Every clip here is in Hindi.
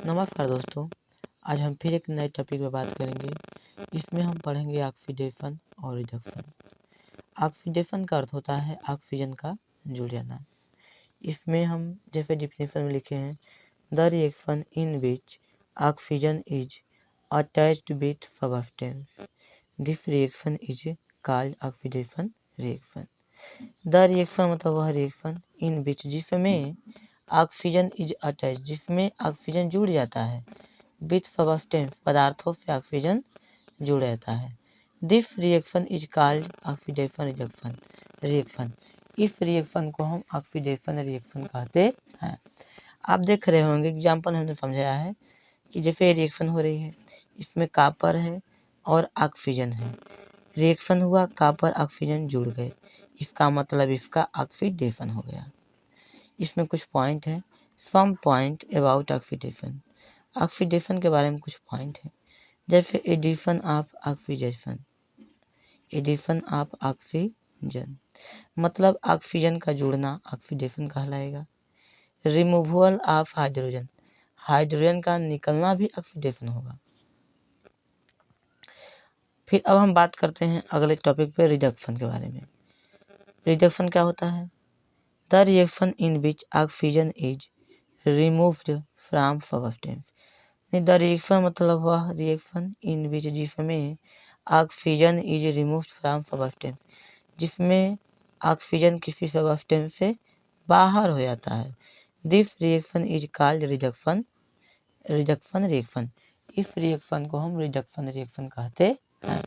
नमस्कार दोस्तों, आज हम फिर एक नए टॉपिक पे बात करेंगे। इसमें हम पढ़ेंगे ऑक्सीडेशन और रिडक्शन। ऑक्सीडेशन का अर्थ होता है ऑक्सीजन का जुड़ जाना। इसमें हम जैसे डिफिनेशन में लिखे हैं, the reaction in which oxygen is attached with substance, this reaction is called oxidation reaction. The reaction मतलब वह रिएक्शन इन विच जिसमें ऑक्सीजन इज अटैच जिसमें ऑक्सीजन जुड़ जाता है, विथ सबस्टेंस पदार्थों से ऑक्सीजन जुड़ जाता है। This reaction is called oxidation reduction reaction. इस रिएक्शन को हम ऑक्सीडेशन रिएक्शन कहते हैं। आप देख रहे होंगे एग्जाम्पल हमने समझाया है कि जैसे रिएक्शन हो रही है, इसमें कॉपर है और ऑक्सीजन है। रिएक्शन हुआ, कॉपर ऑक्सीजन जुड़ गए, इसका मतलब इसका ऑक्सीडेशन हो गया। इसमें कुछ पॉइंट है, some point about oxidation. Oxidation के बारे में कुछ पॉइंट है, जैसे addition of oxygen. Addition of oxygen मतलब ऑक्सीजन का जुड़ना ऑक्सीडेशन कहलाएगा। रिमूवल ऑफ हाइड्रोजन, हाइड्रोजन का निकलना भी ऑक्सीडेशन होगा। फिर अब हम बात करते हैं अगले टॉपिक पे, रिडक्शन के बारे में। रिडक्शन क्या होता है? The reaction in which oxygen is removed from substance. The reaction मतलब वह रिएक्शन इन विच जिसमें oxygen is removed from substance, जिसमें ऑक्सीजन किसी सबस्टेंस से बाहर हो जाता है। This reaction is called reduction reaction. इस रिएक्शन को हम रिडक्शन रिएक्शन कहते हैं।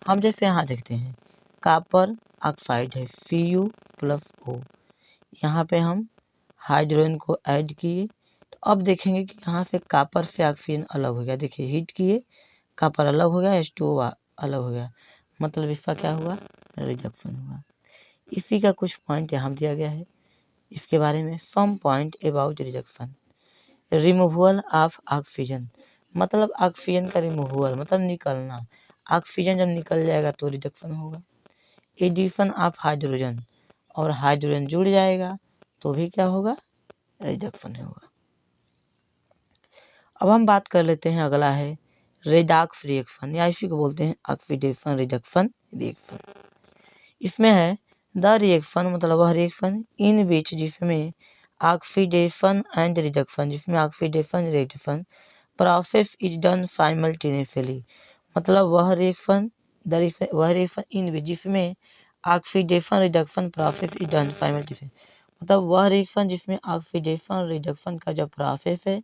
हम जैसे यहाँ देखते हैं, कॉपर ऑक्साइड है Cu+O। यहाँ पे हम हाइड्रोजन को ऐड किए, तो अब देखेंगे कि यहाँ से कॉपर से ऑक्सीजन अलग हो गया। देखिए हीट किए, कॉपर अलग हो गया, H2O अलग हो गया, मतलब इसका क्या हुआ? रिडक्शन हुआ। इसी का कुछ पॉइंट यहाँ दिया गया है, इसके बारे में। Some point about reduction. Removal of oxygen मतलब ऑक्सीजन का रिमूवल मतलब निकलना। ऑक्सीजन जब निकल जाएगा तो रिडक्शन होगा। एडिशन ऑफ हाइड्रोजन, और हाइड्रोजन जुड़ जाएगा तो भी क्या होगा? रिडक्शन होगा। अब हम बात कर लेते हैं, अगला है रेडॉक्स रिएक्शन, या इसी को बोलते हैं ऑक्सीडेशन रिडक्शन रिएक्शन। इसमें है द रिएक्शन मतलब वह रिएक्शन इन विच जिसमें ऑक्सीडेशन एंड रिडक्शन, जिसमें oxidation reduction process is done simultaneously, मतलब वह रिएक्शन इन विच जिसमें oxidation reduction process is done simultaneously, मतलब वह रिएक्शन जिसमें ऑक्सीडेशन रिडक्शन का जो प्रोसेस है